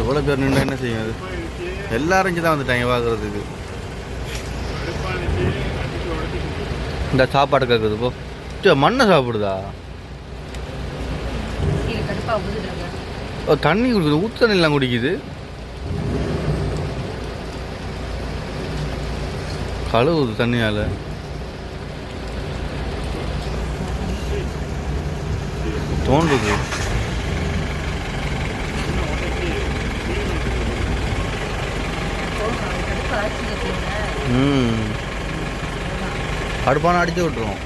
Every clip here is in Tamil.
எவ்வளோ பேர் நின்று என்ன செய்யும் அது? எல்லாரும் இங்கே தான் வந்துட்டாங்க பார்க்குறதுக்கு. இந்த சாப்பாடு கேட்குது போ. மண்ணை சாப்பிடுதா? தண்ணி குடிக்குது. ஊற்று தண்ணிலாம் குடிக்குது. கழுவுது தண்ணியால். தோன்றுது. அடுப்பான அடிச்சு விட்டுருவோம்.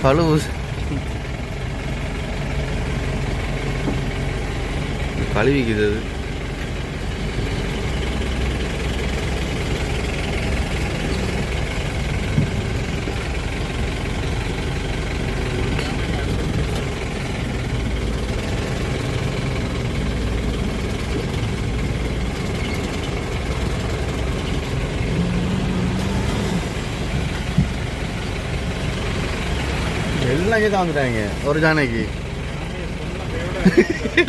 கழுவு கழுவிக்குது அது. எல்லாம் இங்கே தான் வந்துட்டாங்க. ஒரு ஜானைக்கு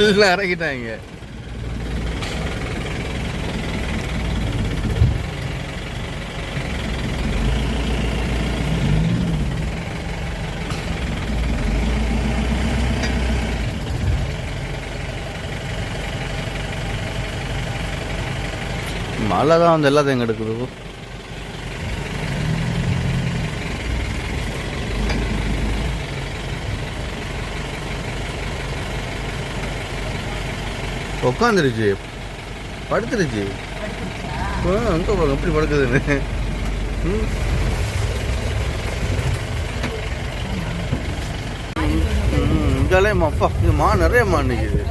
எல்லாம் இறக்கிட்டாங்க. மழை தான் வந்து எல்லாத்தையும் எங்கே எடுக்குது. உட்காந்துருச்சு, படுத்துருச்சு. அங்கே போங்க எப்படி படுக்குதுன்னு. இங்காலே அப்பா இது நிறைய மான் நிற்கிது.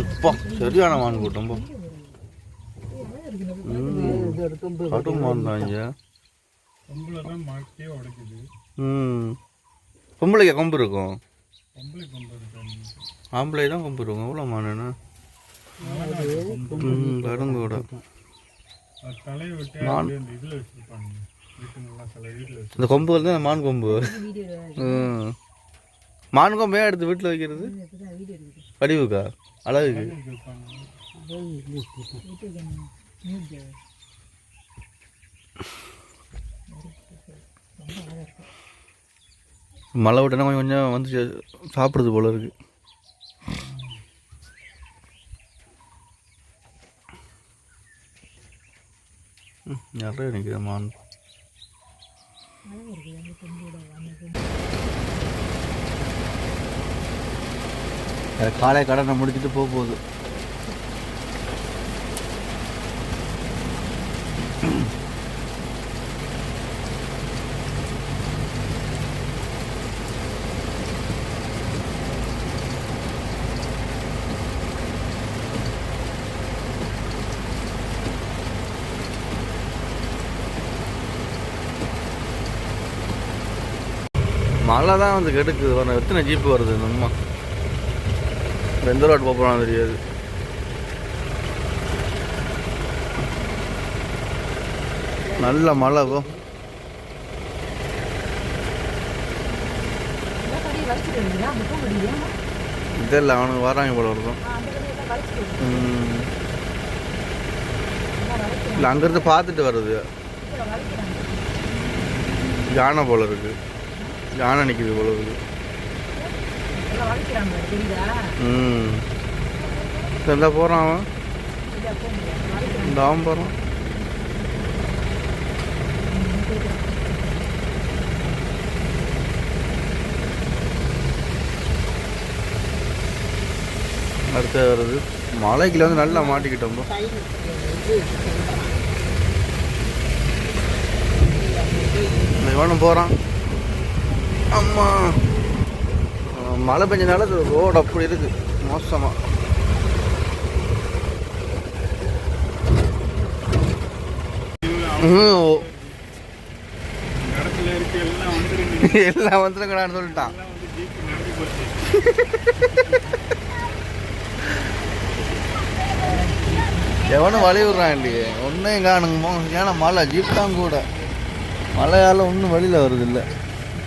அப்பா சரியான மான் கூட்டம். கடும் மான் தான் இங்கே. பொம்பளைக்கு கொம்பு இருக்கும். ஆம்பளை தான் கொம்பு இருக்கும். எவ்வளோ மானுன்னு கடுங்கூட மான். இந்த கொம்பு வந்து மான் கொம்பு. மான் கொம்பு ஏன் எடுத்து வீட்டில் வைக்கிறது? வடிவுக்கா? அழகுக்கு? மழை விட்டனா கொஞ்சம் வந்து சாப்பிடுறது போல இருக்கு. நிறைய நிற்கிது மான். காலை கடனை முடிச்சுட்டு போகுது. மழை தான் வந்து கெடுக்குது. வரணும் எத்தனை ஜீப்பு வருது நம்ம. எந்த ரோட்டு போகிறான்னு தெரியாது. நல்ல மழை. இதெல்லாம் அவனுக்கு வராங்க போல இருக்கும். இல்லை அங்கேருந்து பார்த்துட்டு வருது. யானை போல இருக்கு. யானை நிற்கிது போல இருக்கு. எந்த போகிறான் அவன்? இந்த அவன் போகிறான். அடுத்த வருது. மலைக்குள்ள வந்து நல்லா மாட்டிக்கிட்டோம். இவனும் போகிறான். அம்மா மழை பெஞ்சனால ரோடு அப்படி இருக்கு மோசமாக. எல்லாம் வந்துருங்கடான்னு சொல்லிட்டான். எவனும் வழி விடுறான் இல்லையே, ஒன்றையும் காணுங்க. ஏன்னா மழை ஜீப் தான் கூட, மழையால் ஒன்றும் வழியில் வருது இல்லை.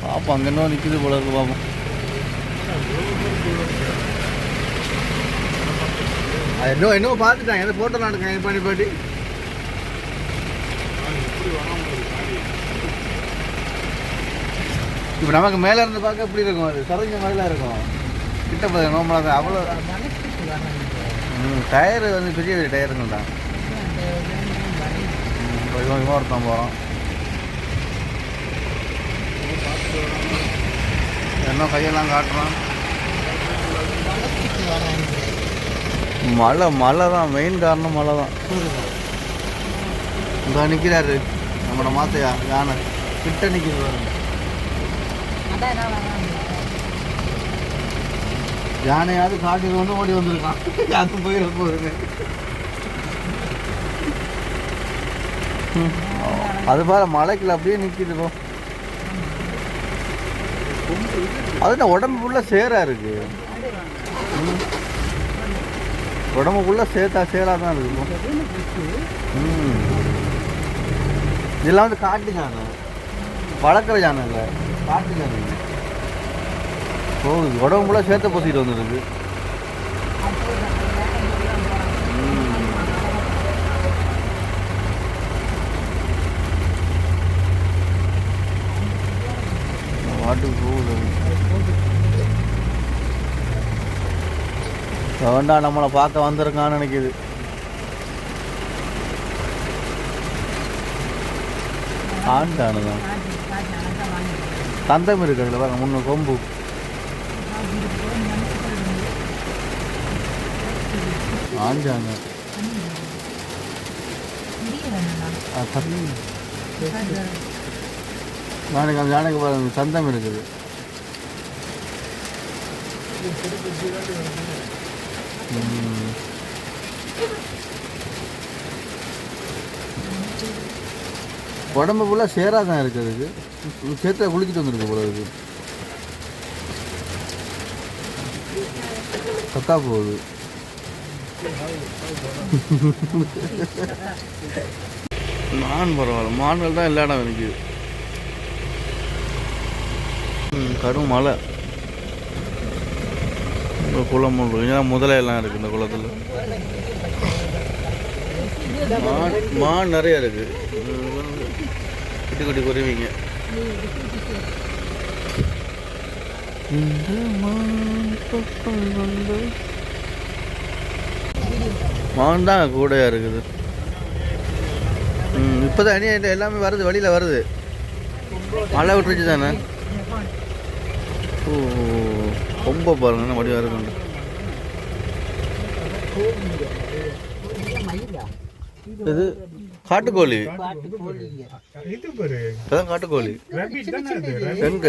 பார்ப்போம், அங்கே இன்னும் நிற்கிது போல இருக்கு. பார்ப்போம். இன்னும் பார்த்துட்டாங்க, எதை போட்டோ நடக்காங்க இது பண்ணி போட்டி. இப்போ நமக்கு மேலே இருந்து பார்க்க எப்படி இருக்கும், அது சரஞ்ச மாதிரிலாம் இருக்கும். கிட்ட பார்த்து நோம்பலாக தான் அவ்வளோ. டயரு வந்து பெரிய பெரிய டயருங்க தான். ஒருத்தன் போகிறோம், என்ன கையெல்லாம் காட்டுறான். மழை தான் மெயின் காரணம், மழை தான். இங்கே நிற்கிறாரு நம்மளோட மாத்தையா யானை கிட்ட நிற்கிது பாருங்க. யானையாவது காட்டுக்கு வந்து ஓடி வந்திருக்கான், யாரும் போயிட போகுதுங்க. அது பாரு மலைக்குள்ள அப்படியே நிற்கிது. போ அதுதான் உடம்புக்குள்ள சேரா இருக்கு, உடம்புக்குள்ள சேராதான் இருக்கு. இதெல்லாம் வந்து காட்டு யானை, வளர்க்குற யானை இல்லை, காட்டு யானை. போகுது உடம்புக்குள்ள சேர்த்த பூசிட்டு வந்துருக்கு. வாட்டுக்கு போகுது. வேண்டா நம்மளை பார்க்க வந்திருக்கான்னு நினைக்குது. ஆண்டானுதான் தந்தம் இருக்கு அதில் பாருங்க, முன்ன கொம்பு. ஆண்டாங்க யானைக்கு, அந்த யானைக்கு பாருங்க தந்தம் இருக்குது. உடம்பு ஃபுல்லாக சேராக தான் இருக்குது. சேத்துல குளிச்சுட்டு வந்துருக்கு போல இருக்கு. கக்கா போகுது. மான் பரவாயில்ல, மான்கள் தான் எல்லா இடம் இருக்குது. கடும் மழை. குளம் முதல எல்லாம் இருக்குது இந்த குளத்தில். மான் நிறைய இருக்கு, குட்டி குட்டி குருவிங்க. மான் தான் கூடையா இருக்குது. இப்போதான் அணி எல்லாமே வருது, வழியில் வருது. மழை விட்டுருச்சு தானே. ஓ ரொம்ப பாருங்க வடிவாக இருக்குண்டு. இது காட்டுக்கோழி, அதான் காட்டுக்கோழி. எங்க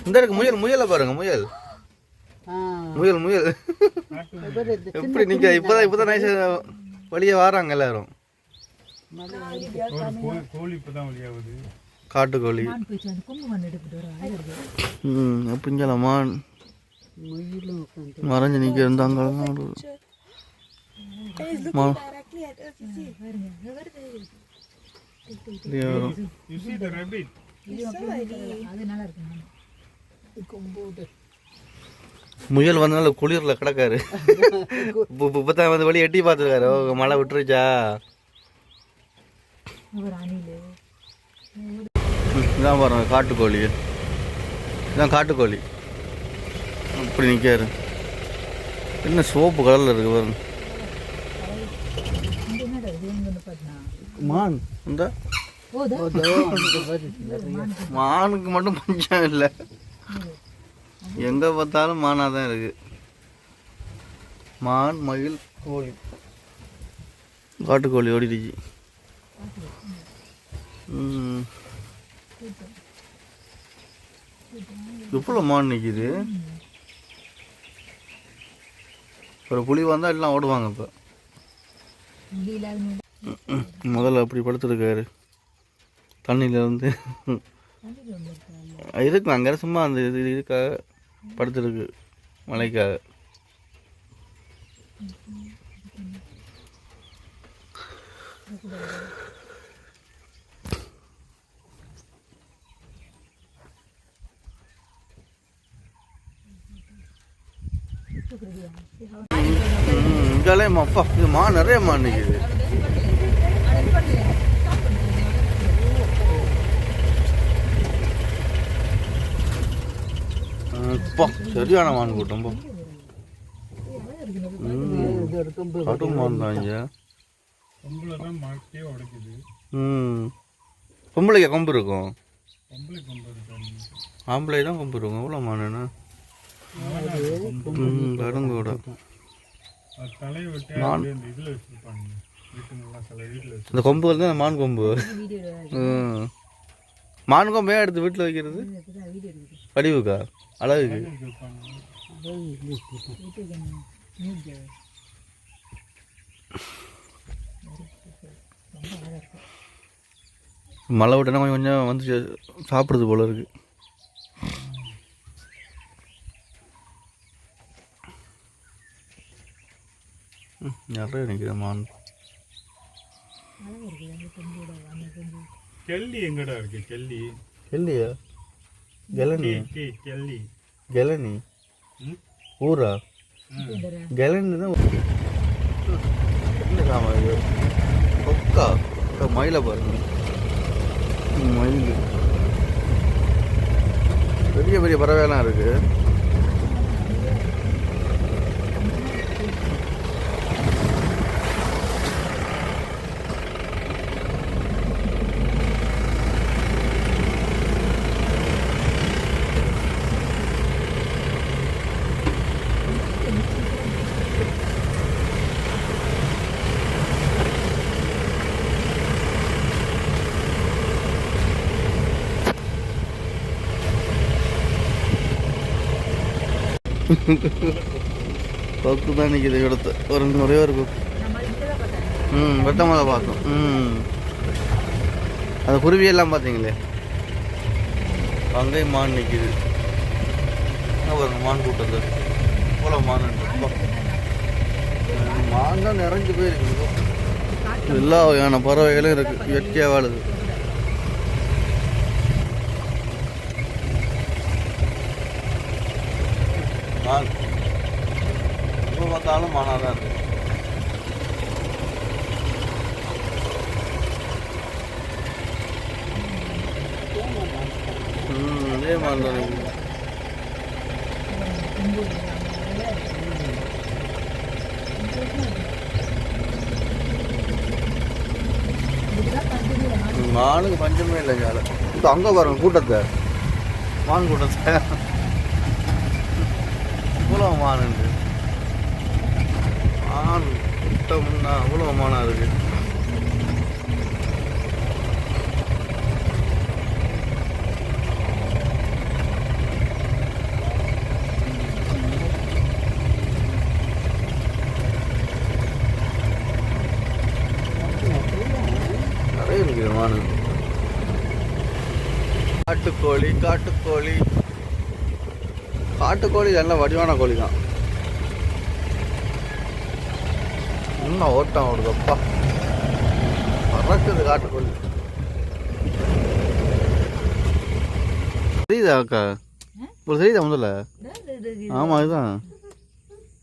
இந்த இருக்கு முயல், முயலை பாருங்க, முயல் முயல் முயல். எப்படி நீங்க இப்பதான் நைஸ் வழியே வராங்க எல்லாரும். காட்டுக்கோழி. பிஞ்சல மான் மறைஞ்சு நிக்க இருந்தாங்க. முயல் வந்தனால குளிர்ல கிடக்காரு. இப்பதான் வந்து வழி எட்டி பார்த்துருக்காரு, மழை விட்டுருச்சா. இதான் பாருங்க காட்டுக்கோழி, இதான் காட்டுக்கோழி. இப்படி நிற்காரு, என்ன சோப்பு கலரில் இருக்கு பாருங்க. மான் இந்த மானுக்கு மட்டும் பஞ்சம் இல்லை, எங்கே பார்த்தாலும் மானாக தான் இருக்கு. மான், மயில், கோழி. காட்டுக்கோழி ஓடிடுச்சு. எவ்வளோ மான் நிற்கிது. ஒரு புலி வந்தால் எல்லாம் ஓடுவாங்க. இப்போ முதல்ல அப்படி படுத்துருக்காரு. தண்ணியில் வந்து இருக்கும் அங்கே சும்மா அந்த இது இதுக்காக படுத்துருக்கு மழைக்காக. இங்காலே அப்பா இது நிறைய மான் நிற்குது. சரியான மான் கூட்டம். கடும் மான் தான் இங்க. பொம்பளைக்கு கொம்பு இருக்கும், ஆம்பளை தான் கொம்பு இருக்கும். எவ்வளோ மானுண்ணா கடுங்கூட இந்த கொம்பு வந்து மான் கொம்பு. மான் கொம்பு ஏன் எடுத்து வீட்டில் வைக்கிறது? வடிவுக்கா அழகுக்கு. மழை விட்டனா கொஞ்சம் கொஞ்சம் வந்து சாப்பிடுது போல இருக்கு. நிறைய நிற்கிற மான். கெல்லி எங்கடா இருக்கு? கெல்லி கெல்லியா? கெலனி கெல்லி கெலனி ஊரா? கெலனி தான். கொக்கா மயிலை பாருங்க. மயில் பெரிய பெரிய பறவைலாம் இருக்கு. கொக்கு தான் நிற்கிது இடத்து ஒரு ஒரே ஒரு கொக்கு. வெட்டமாக பார்த்தோம். அந்த குருவியெல்லாம் பார்த்தீங்களே, அங்கே மான் நிற்கிது. பாருங்க மான் கூட்டது போல மான் மான் தான் நிறைஞ்சு போயிருக்கு. எல்லா வகையான பறவைகளும் இருக்கு, இயற்கையாக வாழுது. மான் எப்போ பார்த்தாலும் மானாக தான் இருக்கு. அதே மான் தான் இருக்கு. மானுக்கு பஞ்சமே இல்லை ஜால. இப்போ அங்கே பாருங்க கூட்டத்தை, மான் கூட்டத்தை. இவ்வளோ மான் இருக்கு. மான் கூட்டம்னா அவ்வளோ மானாக இருக்கு. நிறைய இருக்குது மான். காட்டுக்கோழி காட்டுக்கோழி காட்டுக்கோழி நல்ல வடிவான கோழி தான். இன்னும் ஓட்டம் ஓடுதப்பா, பறக்குது காட்டுக்கோழி. தெரியுதா அக்கா? ஒரு தெரியுதா முதல்ல? ஆமாம் இதுதான்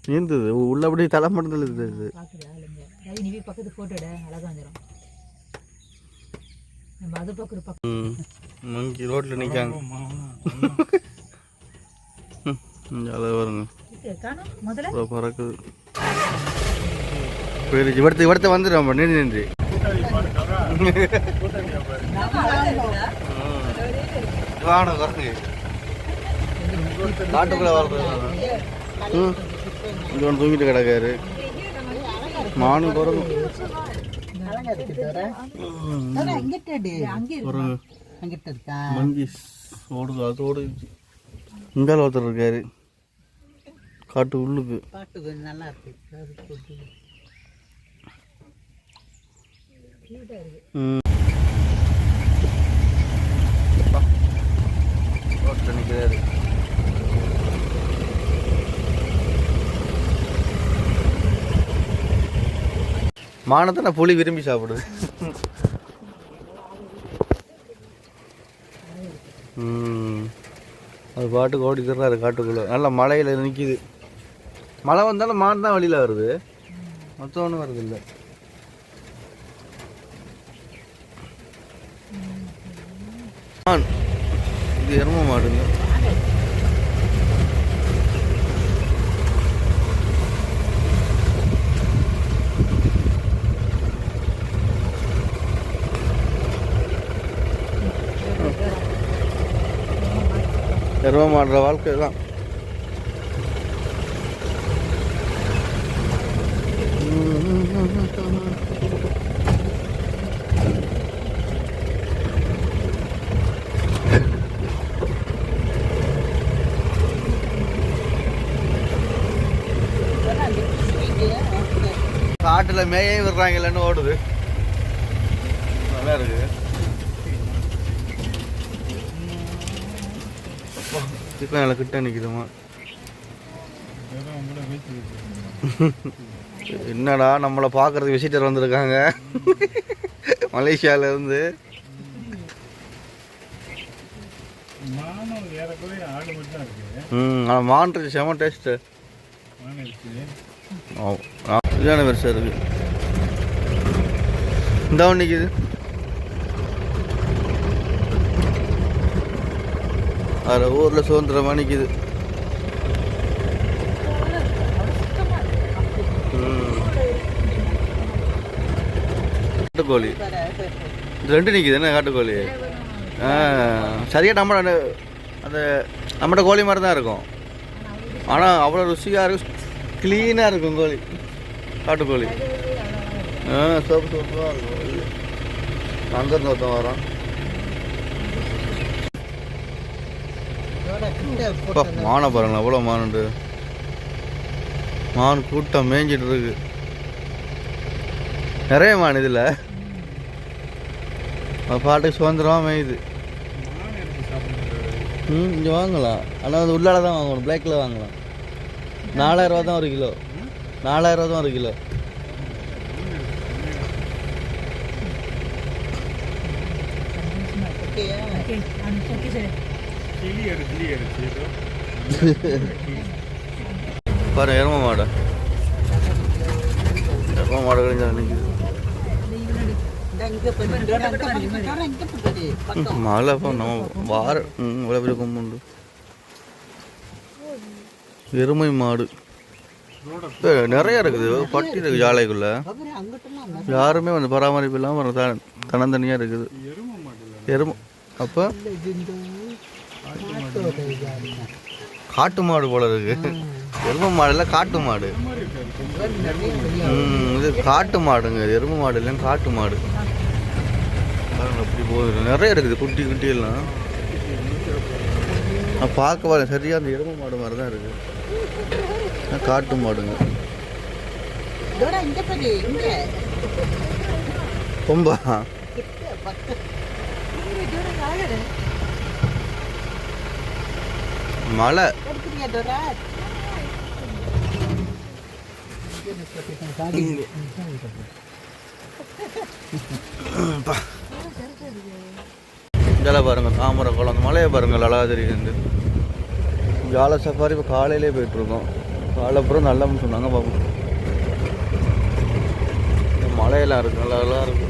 நீந்தது உள்ள அப்படியே தலை மட்டும் தெரியுது. மங்கி ரோட்டில் நிற்காங்க. வருங்க பறக்குது போயிடுச்சு. இவடுத்த வந்துடும் நின்று நின்று. காட்டுக்குள்ள வர்றது இங்கே ஒன்று தூங்கிட்டு கிடக்காரு. மானு குரங்கு மங்கி ஓடுது. அதோடு இங்கால ஒருத்தர் இருக்காரு காட்டு உள்ளுக்கு. நல்லா இருக்கு. மானத்தை நான் புளி விரும்பி சாப்பிடுது. அது பாட்டுக்கு ஓடிக்கிறாரு காட்டுக்குள்ளே. நல்லா மழையில் நிற்கிது. மழை வந்தாலும் மான் தான் வெளியில் வருது, மொத்தம் ஒன்றும் வருது இல்லை. மான் இது எருமை மாடுங்க. எருமை மாடுற வாழ்க்கை தான். காட்டில் மேயே விடுறாங்கல்லன்னு ஓடுது. நல்லா இருக்கு. இப்போ நல்லா கிட்ட நிற்கிதுமா. என்னடா நம்மளை பார்க்கறதுக்கு விசிட்டர் வந்திருக்காங்க மலேசியாவிலேருந்து. ஆனால் மான் செம டேஸ்ட்டு. இதுதான பெருசாக இருக்கு. இந்த ஒன்று நிற்கிது. அது ஊரில் சுதந்திரமாக நிற்கிது. காட்டுக்கோழி ரெண்டு நிற்கிது. என்ன காட்டுக்கோழி? சரியாக நம்ம அந்த நம்மகிட்ட கோழி மாதிரி தான் இருக்கும், ஆனால் அவ்வளோ ருசியாக இருக்கும், க்ளீனாக இருக்கும் கோழி. காட்டுக்கோழி சோப்பு சோப்பாக இருக்கும். அங்கேருந்து ஒருத்தன் வரோம். மானை பாருங்களா, எவ்வளோ மானுண்டு. மான் கூட்டம் மேய்ஞ்சிட்டு இருக்கு. நிறைய மான் இதில் பாட்டுக்கு சுதந்திரமாக மேயுது. இங்கே வாங்கலாம், ஆனால் அது உள்ளால தான் வாங்கணும், பிளாக்கில் வாங்கலாம். 4000 தான் ஒரு கிலோ. 4000 தான் ஒரு கிலோ. பாரு எருமை மாடு. எருமை மாடு கழிஞ்சா நிற்குது. மழை நம்ம வார இவ்வளோ பெரிய கொம்புண்டு. எருமை மாடு நிறைய இருக்குது, பட்டி இருக்குது ஜாலைக்குள்ள. யாருமே வந்து பராமரிப்பு இல்லாமல் தனந்தனியாக இருக்குது எருமை. அப்போ காட்டு மாடு போல இருக்கு. எருமை மாடு இல்லை, காட்டு மாடு. இது காட்டு மாடுங்க, எருமை மாடு இல்லைன்னு காட்டு மாடு. அப்படி போகுது, நிறைய இருக்குது குட்டி குட்டி எல்லாம். பார்க்க பாருங்க, சரியா அந்த எருமை மாடு மாதிரி தான் இருக்கு. காட்டு மாடுங்க. கொம்பா மழை இதெல்லாம் பாருங்க, தாமரை குளம். அந்த மலையை பாருங்க, அழகா தெரியுது. ஜால சஃபாரி இப்போ காலையிலே போயிட்டுருக்கோம். காலைப்புறம் நல்லன்னு சொன்னாங்க. பார்ப்போம். மலையெல்லாம் இருக்கு, நல்லா இருக்கு.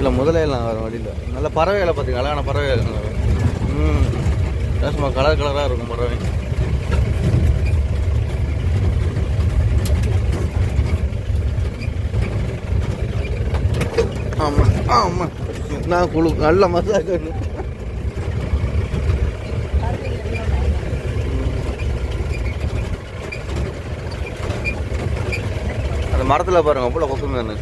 இல்லை முதலையெல்லாம் வரும் வழியில். நல்ல பறவைகளை பார்த்தீங்க, அழகான பறவைகள். சும்மா கலர் கலராக இருக்கும் பறவை. ஆமாம் ஆமாம், நான் குழு நல்ல மசாக்கு. அந்த மரத்தில் பாருங்க, அவ்வளோ கொக்குங்க.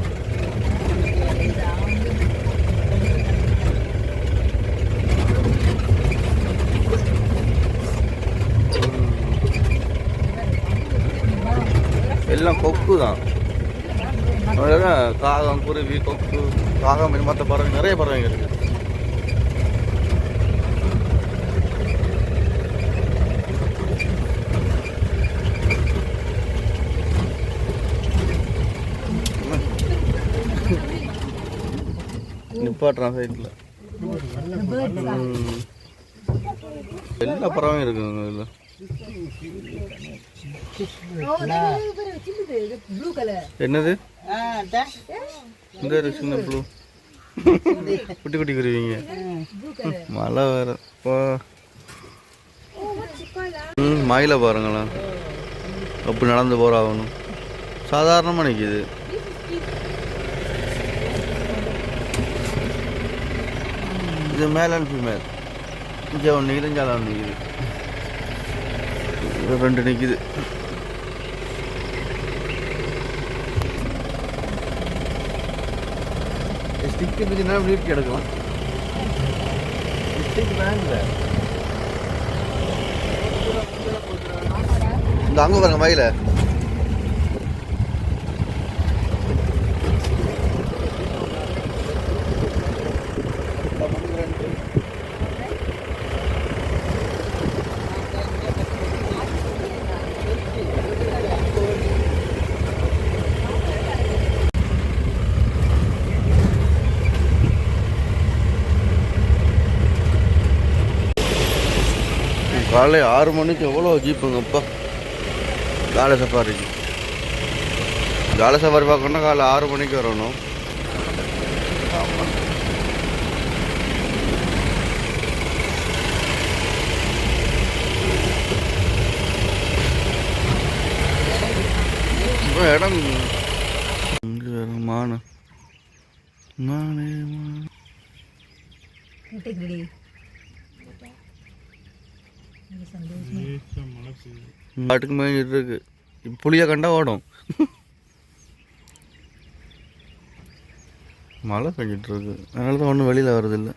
எல்லாம் கொக்கு தான். காகம், குருவி, கொக்கு, காகம், மற்ற பறவை, நிறைய பறவைங்க இருக்கு. நிப்பாட்டுறான் சைடில். எல்லா பறவையும் இருக்குங்க இதில். என்னது இந்த சின்ன ப்ளூ குட்டி குட்டி குருவிங்க. மழை வேற மயில பாருங்களேன் அப்படி நடந்து போறாகணும். சாதாரணமாக நிற்கிது. இது மேல் அண்ட் ஃபீமேல். இங்கே ஒன்று நிற்கிது, இங்கே ஒன்று நிற்கிது. ரெண்டு நிற்கிது. ஸ்டிக் இருந்துச்சுன்னா வீட்டுக்கு எடுக்கலாம். ஸ்டிக் வேணுங்க. இந்த அங்கே பாருங்க மயில. காலை 6 மணிக்கு எவ்வளோ ஜீப்புங்கப்பா காலை சஃபாரிக்கு. காலை சஃபாரி பார்க்கணுன்னா காலை 6 மணிக்கு வரணும். இடம் இங்கே வேற மானு மானே பாட்டுக்கு மேய்ஞ்சிட்டு இருக்கு. புளிய கண்டா ஓடும். மழை பெஞ்சிட்டு இருக்கு, அதனால தான் ஒன்றும் வெளியில் வர்றதில்லை.